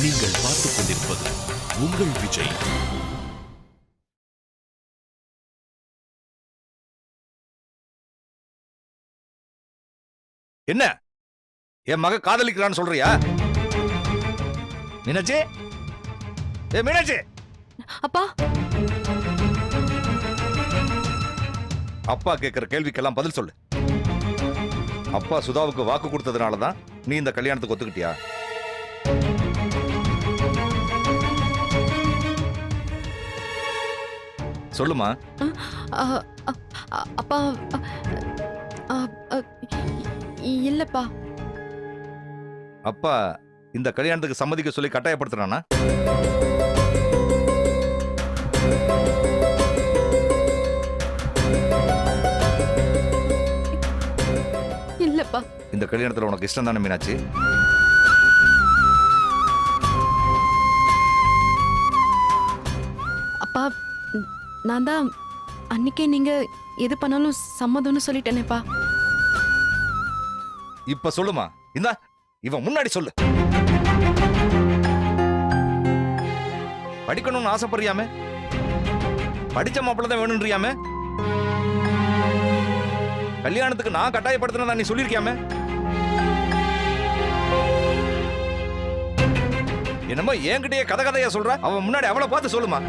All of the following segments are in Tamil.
நீங்கள் பார்த்துக் கொண்டிருப்பது உங்கள் விஜய். என்ன என் மக காதலிக்கிறான்னு சொல்றியா? மீனாட்சி, ஏ மீனாட்சி. அப்பா, அப்பா கேட்கிற கேள்விக்கெல்லாம் பதில் சொல்லு. அப்பா சுதாவுக்கு வாக்கு கொடுத்ததுனாலதான் நீ இந்த கல்யாணத்துக்கு ஒத்துக்கிட்டியா? சொல்லுமா. அப்பா, இல்லப்பா. அப்பா இந்த கல்யாணத்துக்கு சம்மதிக்க சொல்லி கட்டாயப்படுத்துறானா? இல்லப்பா. இந்த கல்யாணத்துல உனக்கு இஷ்டம் தானே மீனாட்சி? அப்பா, நான் தான் அன்னைக்கே நீங்க எது பண்ணாலும் சம்மதம்னு சொல்லிட்டேனேப்பா. இப்ப சொல்லுமா. இந்த இவன் முன்னாடி சொல்லு. படிக்கணும்னு ஆசைப்படுறியாமே, படிச்ச மாப்பிள்ள தான் வேணும்ன்றியாமே, கல்யாணத்துக்கு நான் கட்டாயப்படுத்தினா நீ சொல்லிருக்கியாமே. என்னமோ என்கிட்டயே கதை கதையா சொல்ற. அவன் முன்னாடி அவளை பார்த்து சொல்லுமா.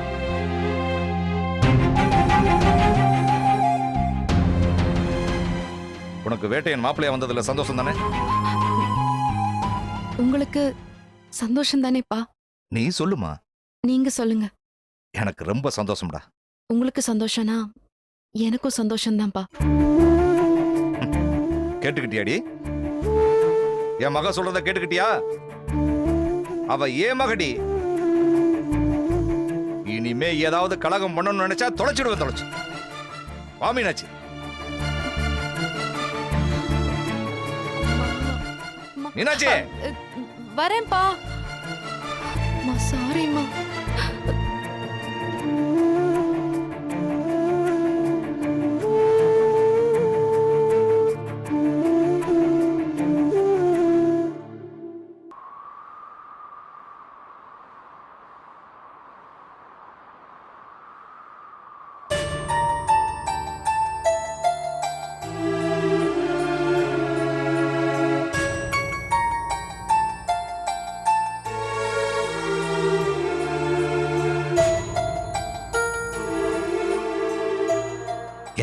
உனக்கு வேட்டையன் மாப்பிள்ளையா வந்ததுல சந்தோஷம் தானே? உங்களுக்கு சந்தோஷம் தானேப்பா? நீ சொல்லுமா. நீங்க சொல்லுங்க. எனக்கு ரொம்ப சந்தோஷம்டா. உங்களுக்கு சந்தோஷம்னா எனக்கும் சந்தோஷம்தான்ப்பா. கேட்டுக்கிட்டியாடி? என் மக சொல்றத கேட்டுக்கிட்டியா? அவ ஏன் மகடி. இனிமே ஏதாவது கலகம் பண்ணணும்னு நினைச்சா தொலைச்சிடுவேன். தொலைச்சு வா மீனாட்சி. மீனாட்சி, வரேன்ப்பா. சாரிம்மா.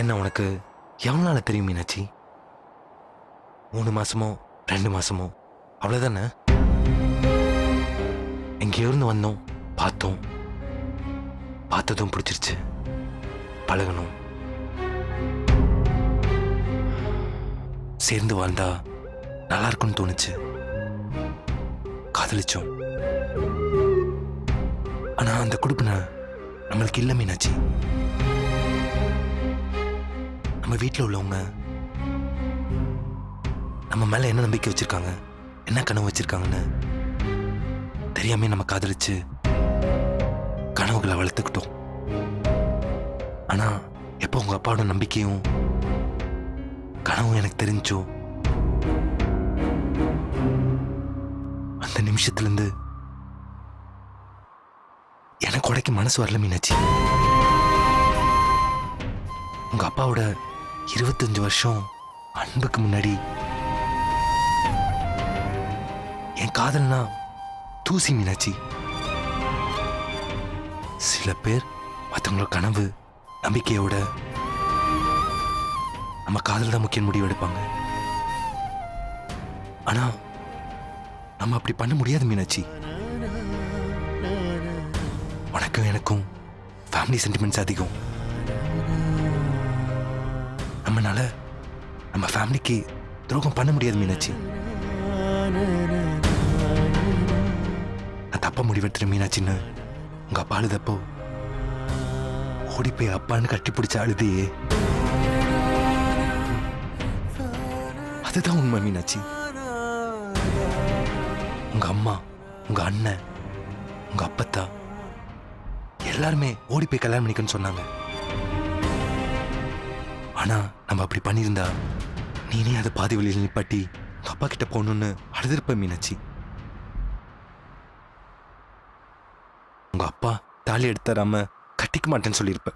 என்ன உனக்கு எவ்வளோ நாள் தெரியும் மீனாட்சி? 3 மாசமோ 2 மாசமோ அவ்வளோதானே? எங்கேயோ இருந்து வந்தோம், பார்த்தோம், பார்த்ததும் பிடிச்சிருச்சு, பழகணும், சேர்ந்து வாழ்ந்தா நல்லா இருக்கும்னு தோணுச்சு, காதலிச்சோம். ஆனா அந்த குடுப்பின நம்மளுக்கு இல்லை மீனாட்சி. நம்ம வீட்டில் உள்ளவங்க நம்ம மேல என்ன நம்பிக்கை வச்சிருக்காங்க, என்ன கனவு வச்சிருக்காங்கன்னு தெரியாம நம்ம காதலிச்சு கனவுகளை வளர்த்துக்கிட்டோம். ஆனா எப்போ உங்க அப்பாவோட நம்பிக்கையும் கனவும் எனக்கு தெரிஞ்சோ, அந்த நிமிஷத்துல இருந்து எனக்கு உடைக்க மனசு வரல மீனாட்சி. உங்க அப்பாவோட 25 வருஷம் அன்புக்கு முன்னாடி என் காதல்னா தூசி மீனாட்சி. சில பேர் மற்றவங்களோட கனவு நம்பிக்கையோட நம்ம காதல் தான் முக்கிய முடிவு எடுப்பாங்க. ஆனா நம்ம அப்படி பண்ண முடியாது மீனாட்சி. உனக்கும் எனக்கும் ஃபேமிலி சென்டிமெண்ட்ஸ் அதிகம். நம்மனால நம்ம ஃபேமிலிக்கு துரோகம் பண்ண முடியாது மீனாட்சி. நான் தப்பா முடிவெடுத்துறேன் மீனாட்சின்னு உங்க அப்பா அழுதப்போ ஓடி போய் அப்பான்னு கட்டி பிடிச்ச அழுதையே, அதுதான் உண்மை மீனாட்சி. உங்க அம்மா, உங்க அண்ணன், உங்க அப்பத்தா எல்லாருமே ஓடி போய் கல்யாணம் பண்ணிக்கன்னு சொன்னாங்க. ஆனா நம்ம அப்படி பண்ணியிருந்தா நீனே அதை பாதி வழியில் நிப்பாட்டி அப்பா கிட்ட போகணும்னு அழுதுருப்ப மீனாட்சி. உங்க அப்பா தாலி எடுத்தராம கட்டிக்க மாட்டேன்னு சொல்லியிருப்ப.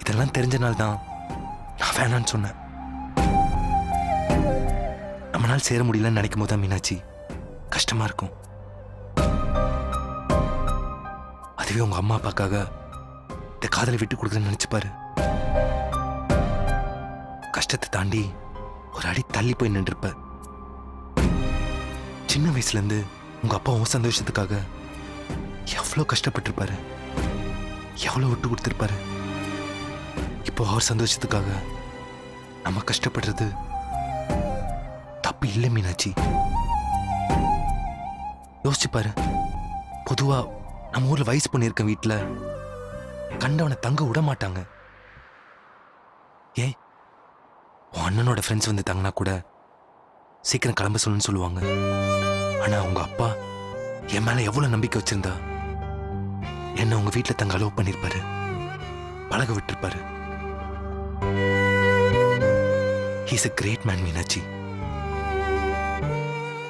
இதெல்லாம் தெரிஞ்சனால்தான் நான் வேணான்னு சொன்னேன். நம்மளால் சேர முடியலன்னு நினைக்கும் போதுதான் மீனாட்சி கஷ்டமா இருக்கும். அதுவே உங்க அம்மா அப்பாக்காக இந்த காதலை விட்டு கொடுக்குறேன்னு நினைச்சு பாரு. கஷ்டத்தை தாண்டி ஒரு அடி தள்ளி போய் நின்றுப்ப. சின்ன வயசுல இருந்து உங்க அப்பா உன் சந்தோஷத்துக்காக எவ்வளவு கஷ்டப்பட்டிருப்பாரு, எவ்வளவு விட்டு கொடுத்திருப்பாரு. இப்போ அவர் சந்தோஷத்துக்காக நம்ம கஷ்டப்படுறது தப்பு இல்லை மீனாட்சி. யோசிச்சு பாரு. பொதுவா நம்ம ஊர்ல வயசு பொண்ணு இருக்க வீட்டுல கண்டவனை தங்க விட மாட்டாங்க. ஏன் உன் அண்ணனோட ஃப்ரெண்ட்ஸ் வந்து தங்கினா கூட சீக்கிரம் கிளம்ப சொல்லணும்னு சொல்லுவாங்க. ஆனா உங்க அப்பா என் மேல எவ்வளவு நம்பிக்கை வச்சிருந்தா என்ன உங்க வீட்டுல தங்க அலோவ் பண்ணிருப்பாரு, பழக விட்டுருப்பாரு. He's a great man Meenakshi.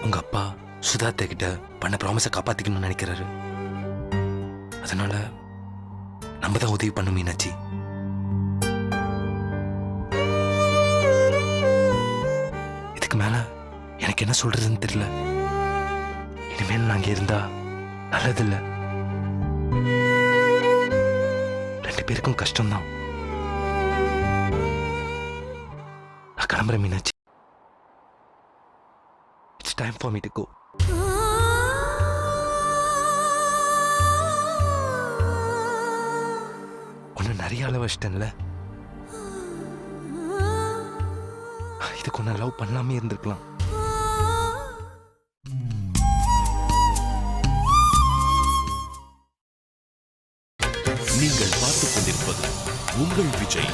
உங்க அப்பா சுதார்த்த கிட்ட பண்ண ப்ராமிஸை காப்பாத்திக்கணும்னு நினைக்கிறாரு. அதனால நம்ம தான் உதவி பண்ணும் மீனாட்சி. இதுக்கு மேல எனக்கு என்ன சொல்றதுன்னு தெரியல. இனிமேல் நான் இங்க இருந்தா நல்லதில்லை. ரெண்டு பேருக்கும் கஷ்டம்தான். நான் கிளம்புறேன் Meenakshi. It's time for me to go. ஒன்னு நிறைய அளவு வச்சிட்டேன்ல. இதுக்கு ஒன்னு லவ் பண்ணாமே இருந்திருக்கலாம். நீங்கள் பார்த்துக் கொண்டிருப்பது உங்கள் விஜய்.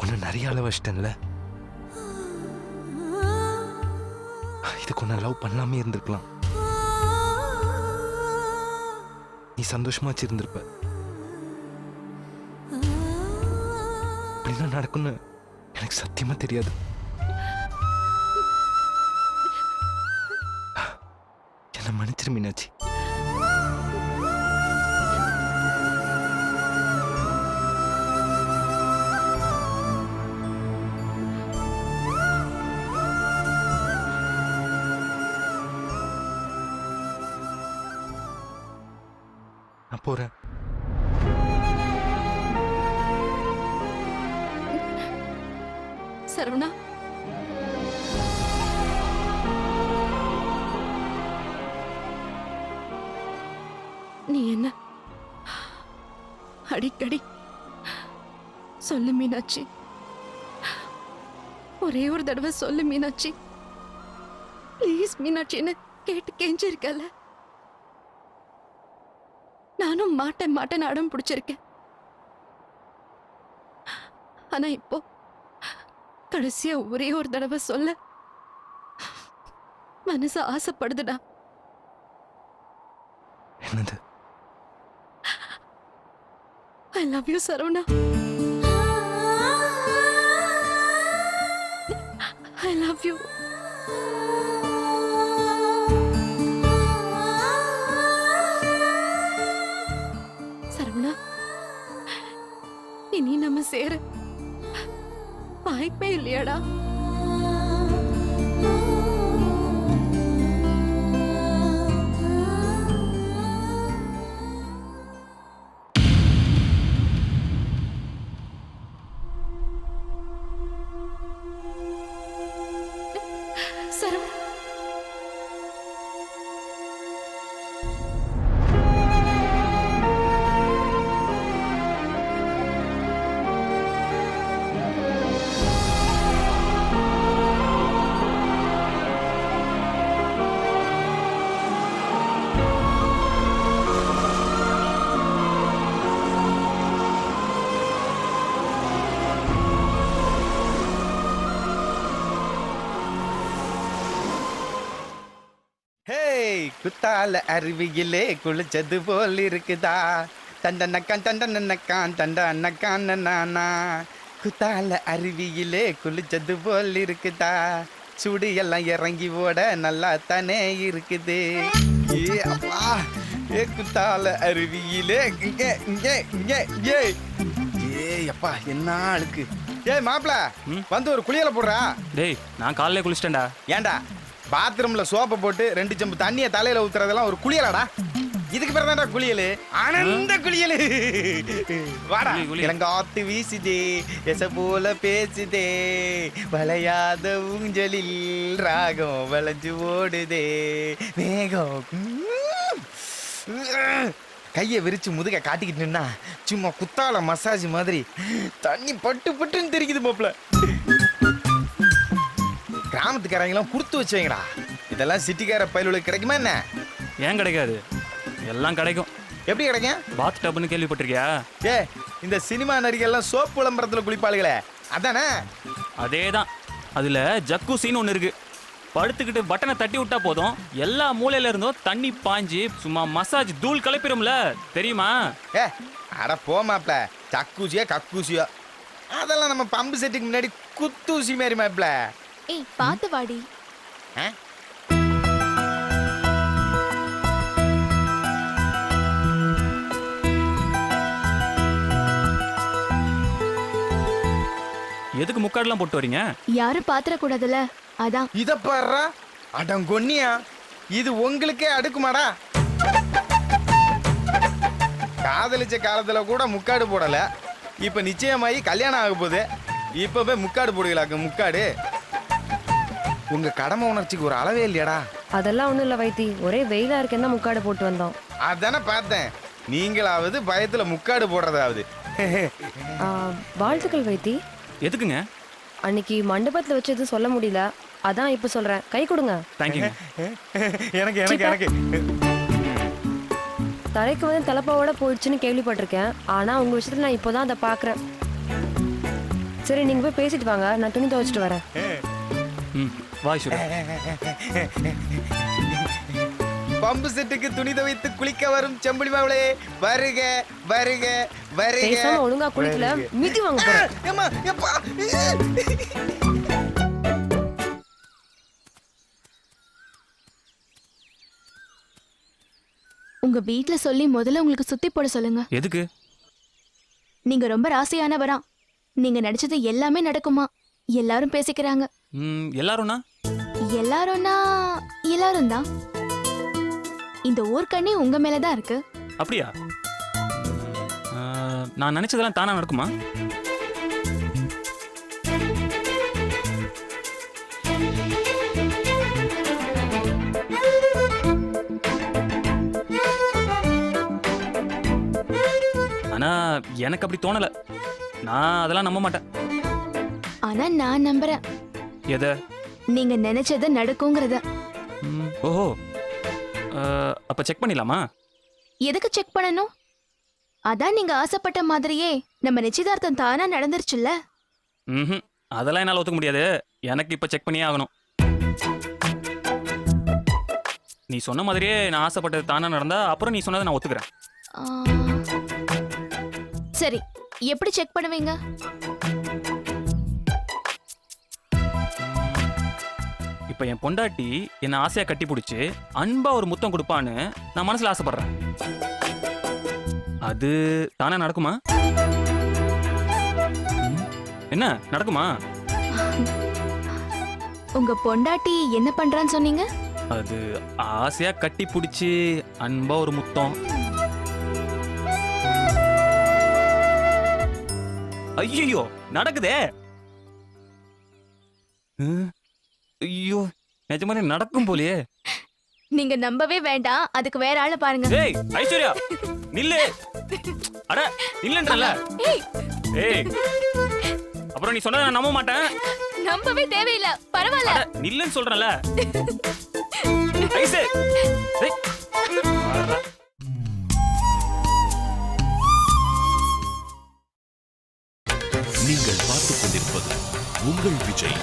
ஒன்னு நிறைய அளவு வச்சிட்டேன்ல. இதுக்கு ஒன்னு லவ் பண்ணாமே இருந்திருக்கலாம். நீ சந்தோஷமா வச்சிருந்திருப்ப. அப்படின்னா நடக்கும்னு எனக்கு சத்தியமா தெரியாது. என்ன மன்னிச்சிரு மீனாட்சி. நான் போறேன். சரவணா, நீ என்ன அடிக்கடி சொல்லு மீனாட்சி, ஒரே ஒரு தடவை சொல்லு மீனாட்சி, ப்ளீஸ் மீனாட்சின்னு கேட்டு கெஞ்சிருக்கல. நானும் மாட்டேன் மாட்டேன்னு அடம் பிடிச்சிருக்கேன். ஆனா இப்போ கடைசியா ஒரே ஒரு தடவை சொல்ல மனசு ஆசைப்படுதுடா. என்னது? I love you Saravana. I love you. Saravana, இனி நம்ம சேர வாய்ப்பே இல்லையாடா? சரவணா, குத்தால அருவியிலே குளிச்சது போல் இருக்குதா, தண்டனக்கான் தண்டனக்கான் தண்டனக்கான் நானா. குத்தால அருவியிலே குளிச்சது போல் இருக்குதா, சுடு எல்லாம் இறங்கி ஓட நல்லா தானே இருக்குது. ஏ அப்பா ஏ குத்தால அருவியிலே இங்கே இங்கே இங்கே ஏ ஏ அப்பா என்ன அழுக்கு. ஏய் மாப்பிள வந்து ஒரு குளியல போடுறா. டேய் நான் காலையில குளிச்சிட்டேன்டா. ஏன்டா பாத்ரூம்ல சோப்பை போட்டு 2 செம்பு தண்ணியை தலையில ஊத்துறதெல்லாம் ஒரு குளியலாடா? இதுக்கு பேர் தான்டா குளியல், ஆனந்த குளியல். வாடா. இளங்காத்து வீசுதே எச போல பேசுதே வளையாத ஊஞ்சலில் ராகம் வளைஞ்சு ஓடுதே மேகம். கையை விரிச்சு முதுக காட்டிக்கிட்டு நின்னா சும்மா குத்தால மசாஜ் மாதிரி தண்ணி பட்டு பட்டுன்னு தெரிக்குது மாப்ள. கிராமத்துக்காரங்களாம் கொடுத்து வச்சுவீங்கடா. இதெல்லாம் சிட்டிக்கார பயலுக்கு கிடைக்குமா என்ன? ஏன் கிடைக்காது? எல்லாம் கிடைக்கும். எப்படி கிடைக்கும்? பாத் டப்னு கேள்விப்பட்டிருக்கியா? ஏ இந்த சினிமா நடிகர்லாம் சோப்பு விளம்பரத்தில் குளிப்பாளுகளே அதானே? அதே தான். அதில் ஜக்கூசின்னு ஒன்று இருக்கு. படுத்துக்கிட்டு பட்டனை தட்டி விட்டா போதும், எல்லா மூலையில இருந்தும் தண்ணி பாஞ்சு சும்மா மசாஜ் தூள் கலப்பிடும்ல, தெரியுமா? ஏ அட போமாப்ல, சக்கூசியோ கக்கூசியோ அதெல்லாம் நம்ம பம்பு செட்டுக்கு முன்னாடி குத்தூசி மாரி மாப்ல. ஏய் பார்த்து வாடி. எதுக்கு முக்காடுலாம் போட்டு வரீங்க? யாரும் பாத்திர கூடாதுல, அதான். இத பாருடா அடங்கொன்னியா, இது உங்களுக்கே அடுக்குமாடா? காதலிச்ச காலத்துல கூட முக்காடு போடல, இப்ப நிச்சயமாயி கல்யாணம் ஆக போகுது, இப்பவே முக்காடு போடுகளாக்கு. முக்காடு உங்க கடமை உணர்ச்சிக்கு ஒரு அளவே இல்லையாடா? அதெல்லாம் ஒண்ணும் இல்ல வைத்தி, ஒரே வெயிலா இருக்கேன்னு தான் முக்காடு போட்டு வந்தோம். அதானே பார்த்தேன், நீங்களாவது பயத்துல முக்காடு போடுறதாவது. வாழ்த்துக்கள் வைத்தி. எதுக்குங்க? அன்னைக்கு மண்டபத்துல வச்சு எதுவும் சொல்ல முடியல, அதான் இப்ப சொல்றேன். கை கொடுங்க. தேங்க்யூங்க. எனக்கு எனக்கு எனக்கு தலைக்கு வந்து தலைப்பாவோட போயிடுச்சுன்னு கேள்விப்பட்டிருக்கேன், ஆனா உங்க விஷயத்துல நான் இப்போதான் அதை பாக்குறேன். சரி நீங்க போய் பேசிட்டு வாங்க, நான் துணி துவைச்சிட்டு வரேன். வா சுரா. பம்பு செட்டுக்கு துணி துவைத்து குளிக்க வரும் செம்புலி மாவளே, வருக வருக வருக. பேசாம ஒழுங்கா குளிக்கல, மிதி வாங்க போறேன். ஏம்மா, எப்பா. உங்க வீட்ல சொல்லி முதல்ல உங்களுக்கு சுத்தி போட சொல்லுங்க. எதுக்கு? நீங்க ரொம்ப ராசியானவரா, நீங்க நடிச்சது எல்லாமே நடக்குமா, எல்லாரும் பேசிக்கிறாங்க. எல்லாரும்னா? எல்லாரும்னா எல்லாரும் தான். இந்த ஊர்க்கண்ணி உங்க மேலதான் இருக்கு. அப்படியா? நான் நினைச்சதெல்லாம் தானா நடக்குமா? ஆனா எனக்கு அப்படி தோணல. நான் அதெல்லாம் நம்ப மாட்டேன். ஆனா நான் நம்புறேன். எதை? நீங்க நினைச்சது நடக்குங்கிறத. ஓஹோ, அப்ப செக் பண்ணிடலாமா? எதுக்கு செக் பண்ணணும்? அதான் நீங்க ஆசைப்பட்ட மாதிரியே நம்ம நிச்சயதார்த்தம் தானா நடந்துருச்சுல்ல. அதெல்லாம் என்னால ஒத்துக்க முடியாது. எனக்கு இப்ப செக் பண்ணியே ஆகணும். நீ சொன்ன மாதிரியே நான் ஆசைப்பட்டது தானா நடந்தா அப்புறம் நீ சொன்னதை நான் ஒத்துக்கிறேன். சரி, எப்படி செக் பண்ணுவீங்க? இப்ப என் பொண்டாட்டி என்ன ஆசையா கட்டி பிடிச்சு அன்பா ஒரு முத்தம் கொடுப்பான்னு நான் மனசுல ஆசைப்படுறேன். அது தானே நடக்குமா? என்ன நடக்குமா? உங்க பொண்டாட்டி என்ன பண்றான்னு சொன்னீங்க? அது ஆசையா கட்டி பிடிச்சு அன்பா ஒரு முத்தம். ஐயோ நடக்குதே. ஐயோ நிஜமானே நடக்கும் போலயே. நீங்க நம்பவே வேண்டாம், அதுக்கு வேற ஆளை பாருங்க. ஏய் ஐஸ்வர்யா நில்லு. அட நில்லுன்றல. ஏய் அப்புறம் நீ சொன்னதை நான் நம்ப மாட்டேன். நம்பவே தேவையில்ல, பரவாயில்ல. நில்லுன்னு சொல்றல. ஐசே ஏய் வாடா. நீங்கள் பார்த்துக் கொண்டிருப்பது உங்கள் விஜய்.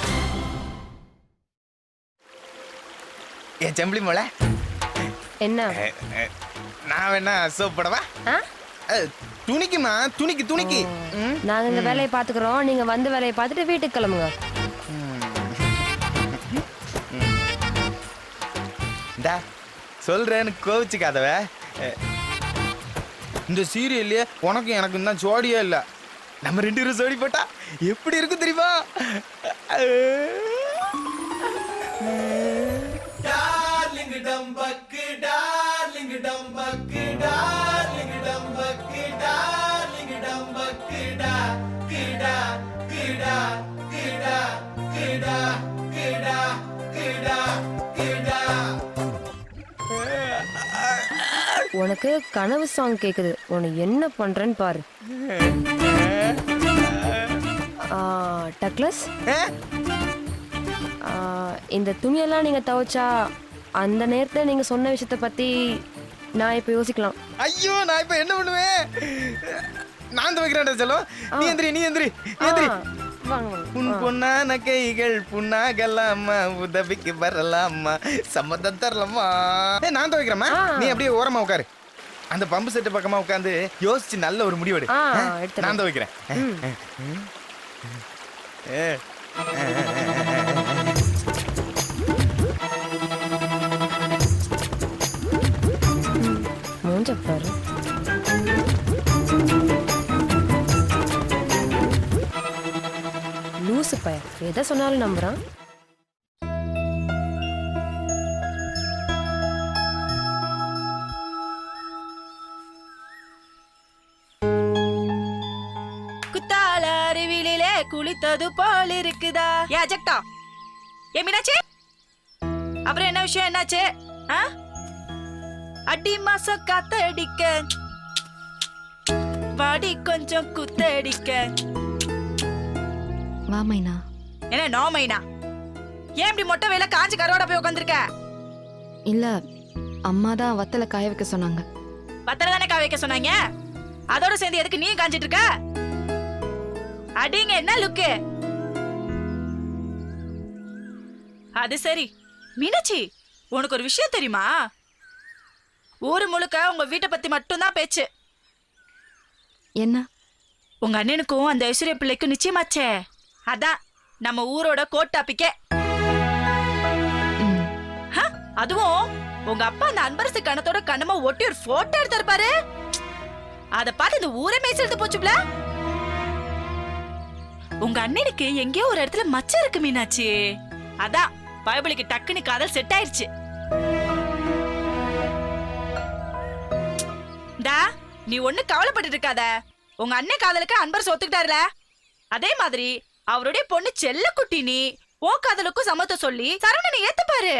என் செம்பளி மோள, என்ன? நான் வேணா சோப் போடவா? துணிக்குமா? துணிக்கு துணிக்கு. நாங்க இந்த வேலையை பாத்துக்கிறோம், நீங்க வந்து வேலையை பார்த்துட்டு வீட்டுக்கு கிளம்புங்க. இந்தா சொல்றேன்னு கோவிச்சுக்காதவ. இந்த சீரியல்லையே உனக்கும் எனக்கும் தான் ஜோடியே இல்லை. நம்ம 2 பேரும் ஜோடி போட்டா எப்படி இருக்கும் தெரியுமா? டார்லிங் டம்பக்கு டார்லிங் டம்பக்கு டார்லிங் டம்பக்கு டார்லிங் டம்பக்கு டா கிடா கிடா கிடா கிடா கிடா கிடா கிடா. உனக்கு கனவு சாங் கேக்குது, உனக்கு என்ன பண்றேன்னு பாரு. டக்ளஸ், இந்த துணியெல்லாம் நீங்க துவைச்சா அந்த நேரத்துல நீங்க சொன்ன விஷயத்த பத்தி நான் இப்ப யோசிக்கலாம். ஐயோ நான் இப்ப என்ன பண்ணுவேன்? நான் துவைக்கிறேன். செல்லம் நீ எந்திரி நீ எந்திரி எந்திரி. வாங்க வாங்க. உன் பொன்னான கைகள் புண்ணாகலாமா, உதவிக்கு வரலாமா, சம்மதம் தரலாமா. நான் துவைக்கிறேம்மா, நீ அப்படியே ஓரமா உட்காரு. அந்த பம்பு செட்டு பக்கமா உட்காந்து யோசிச்சு நல்ல ஒரு முடிவெடு. நான் துவைக்கிறேன். மூஞ்ச பாரு. லூசு பையன், எதை சொன்னாலும் நம்புறான். குத்தால அருவிலே குளித்தது போல் இருக்குதா? ஏ அஜக்டா, ஏ மீனாட்சி, அப்புறம் என்ன விஷயம்? என்னாச்சு? அடி மாசம் காத்தடிக்க வாடி கொஞ்சம் குத்தடிக்க. வா மைனா. என்ன நோ மைனா? ஏன் இப்படி மொட்டை வேலை காஞ்சி கருவாடா போய் உட்காந்துருக்க? இல்ல, அம்மா தான் வத்தல காய வைக்க சொன்னாங்க. பத்திர தானே காய வைக்க சொன்னாங்க, அதோட சேர்ந்து எதுக்கு நீ காஞ்சிட்டு இருக்க? அடிங்க என்ன லுக்கு? அது சரி மீனாட்சி, உனக்கு ஒரு விஷயம் தெரியுமா? ஊரு முழுக்க உங்க வீட்டை பத்தி மட்டும்தான் பேச்சு. என்ன? உங்க அண்ணனுக்கும் அந்த ஐஸ்வர்யா பிள்ளைக்கும் நிச்சயமாச்சே. அதான் நம்ம ஊரோட கோட் டாபிக்கே. அதுவும் உங்க அப்பா அந்த அன்பரசு கணத்தோட கண்ணமா ஒட்டி ஒரு போட்டோ எடுத்திருப்பாரு. அத பார்த்து இந்த ஊரே மேய்ச்செடுத்து போச்சுப்ல. உங்க அண்ணனுக்கு எங்கேயோ ஒரு இடத்துல மச்சம் இருக்கு மீனாட்சி. அதான் பைபிளுக்கு டக்குன்னு காதல் செட் ஆயிருச்சு. டா, நீ ஒண்ணு கவலைப்பட்டு இருக்காத. உங்க அண்ணன் காதலுக்கு அன்பரசு ஒத்துக்கிட்டாருல, அதே மாதிரி அவருடைய பொண்ணு செல்லக்குட்டி நீ உன் காதலுக்கும் சம்மத்த சொல்லி சரவணனை ஏத்துப்பாரு.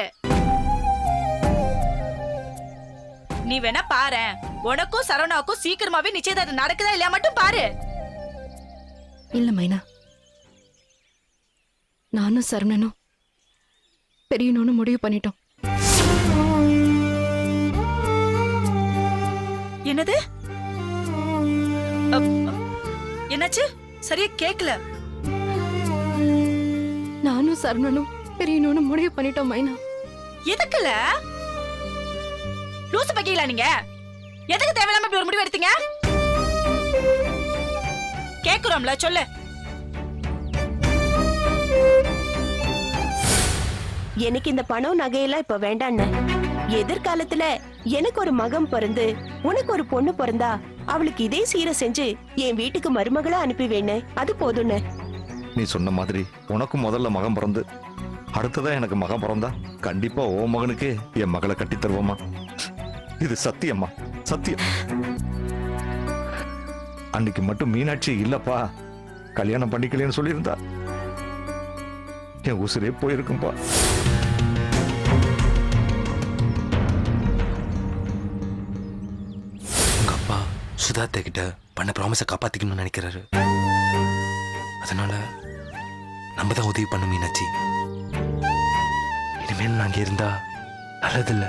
நீ வேணா பாரு, உனக்கும் சரவணாவுக்கும் சீக்கிரமாவே நிச்சயதார்த்தம் நடக்குதா இல்லையா மட்டும் பாரு. இல்ல மைனா, நானும் சரவணனும் பெரியணும்னு முடிவு பண்ணிட்டோம். என்னது? என்னாச்சு? சரியா கேக்கல. நானும் சரவணனும் பெரியணும்னு முடிவு பண்ணிட்டோம் மைனா. எதுக்குல லூசு பக்கீங்களா நீங்க? எதுக்கு தேவையில்லாம இப்படி ஒரு முடிவு எடுத்தீங்க? கேக்குறோம்ல, சொல்லு. எனக்கு இந்த பணம் நகையெல்லாம் இப்ப வேண்டான்னு. எதிர்காலத்துல எனக்கு ஒரு மகன் பிறந்து உனக்கு ஒரு பொண்ணு பிறந்தா அவளுக்கு இதே சீரை செஞ்சு என் வீட்டுக்கு மருமகளா அனுப்பிவேன்னு, அது போதும்னு. நீ சொன்ன மாதிரி உனக்கும் முதல்ல மகன் பிறந்து அடுத்ததான் எனக்கு மகன் பிறந்தா கண்டிப்பா ஓ மகனுக்கு என் மகளை கட்டி தருவோமா. இது சத்தியம்மா, சத்தியம். அன்னைக்கு மட்டும் மீனாட்சி இல்லப்பா கல்யாணம் பண்ணிக்கலன்னு சொல்லியிருந்தா என் உசுரே போயிருக்கும்பா. உங்க அப்பா சுதார்த்த கிட்ட பண்ண ப்ராமிஸை காப்பாத்திக்கணும்னு நினைக்கிறாரு. அதனால நம்ம தான் உதவி பண்ண மீனாட்சி. இனிமேல் நான் அங்கே இருந்தா நல்லதில்ல.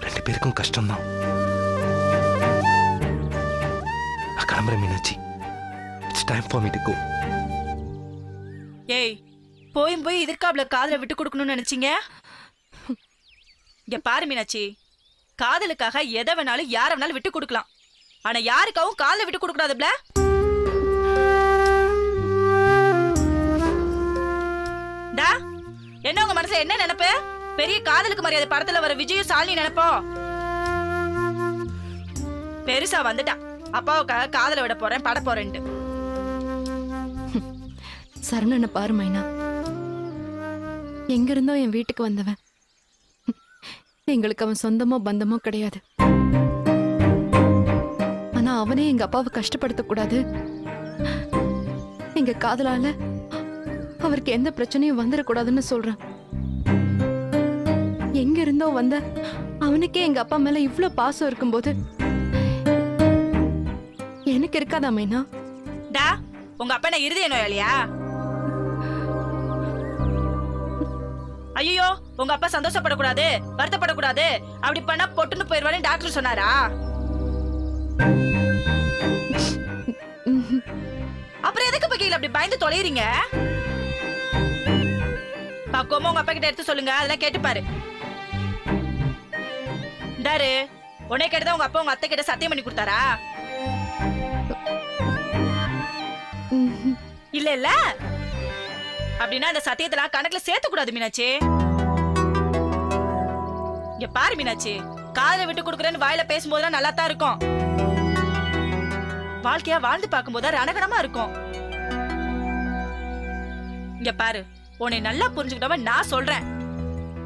2 பேருக்கும் கஷ்டம்தான். நான் கிளம்புறேன் Meenakshi. It's time for me to go. ஏய், போய் எதிர்கால காதலை விட்டு கொடுக்கணும்னு நினைச்சீங்க? இங்க பாரு மீனாட்சி, காதலுக்காக எதை வேணாலும் யார வேணாலும் விட்டு கொடுக்கலாம். ஆனா யாருக்காவும் காதலை விட்டு கொடுக்க கூடாதுல. என்ன உங்க மனசுல என்ன நினைப்பு? பெரிய காதலுக்கு மரியாதை படத்துல வர விஜயும் சாலினி நினைப்போ? பெருசா வந்துட்டான். அப்பாவுக்காக காதல விட போறேன், பட போறேன்ட்டு. சரவணனை பாரு மைனா, எங்க இருந்தோ என் வீட்டுக்கு வந்தவன். எங்களுக்கு அவன் சொந்தமோ பந்தமோ கிடையாது. ஆனா அவனே எங்க அப்பாவை கஷ்டப்படுத்த கூடாது, எங்க காதலால அவருக்கு எந்த பிரச்சனையும் வந்துடக்கூடாதுன்னு சொல்றான். எங்க இருந்தோ வந்த அவனுக்கே எங்க அப்பா மேல இவ்ளோ பாசம் இருக்கும்போது எனக்கு இருக்காதா மைனா? டா, உங்க அப்பா என்ன இருதய நோயாளியா? ஐயோ, உங்க அப்பா சந்தோஷப்படக்கூடாது, வருத்தப்படக்கூடாது, அப்படி பண்ணா பொட்டுன்னு போயிருவானு டாக்டர் சொன்னாரா? அப்புறம் எதுக்கு பக்கையில அப்படி பயந்து தொலைறீங்க? பக்குவமா உங்க அப்பா கிட்ட எடுத்து சொல்லுங்க, அதெல்லாம் கேட்டுப்பாரு. டாரு, உன்னை கேட்டதா உங்க அப்பா உங்க அத்தை கிட்ட சத்தியம் பண்ணி கொடுத்தாரா? இல்ல இல்ல, அப்படின்னா அந்த சத்தியத்தெல்லாம் கணக்குல சேர்த்து கூடாது மீனாட்சி. இங்க பாரு மீனாட்சி, காதலை விட்டு கொடுக்குறேன்னு வாயில பேசும்போதுலாம் நல்லா தான் இருக்கும். வாழ்க்கையா வாழ்ந்து பார்க்கும்போது ரணகணமா இருக்கும். இங்க பாரு, உன்னை நல்லா புரிஞ்சுக்கிட்டவ நான் சொல்றேன்.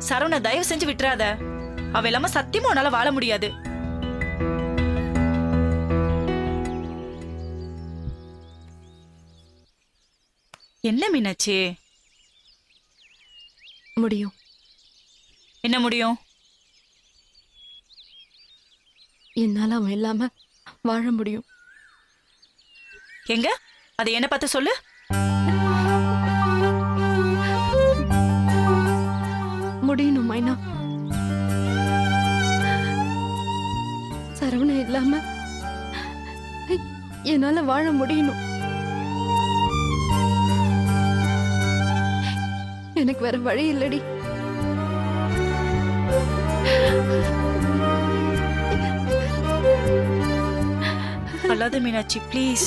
சரவண தயவு செஞ்சு விட்டுறாத. அவ இல்லாம சத்தியமா உன்னால வாழ முடியாது. என்ன மீனாட்சி? முடியும். என்ன முடியும்? என்னால அவன் இல்லாம வாழ முடியும். எங்க அதை என்ன பார்த்து சொல்லு. முடியணும் மைனா. சரவண இல்லாம என்னால வாழ முடியணும். எனக்கு வேற வழி இல்லடி. அல்லாத மீனாட்சி, ப்ளீஸ்.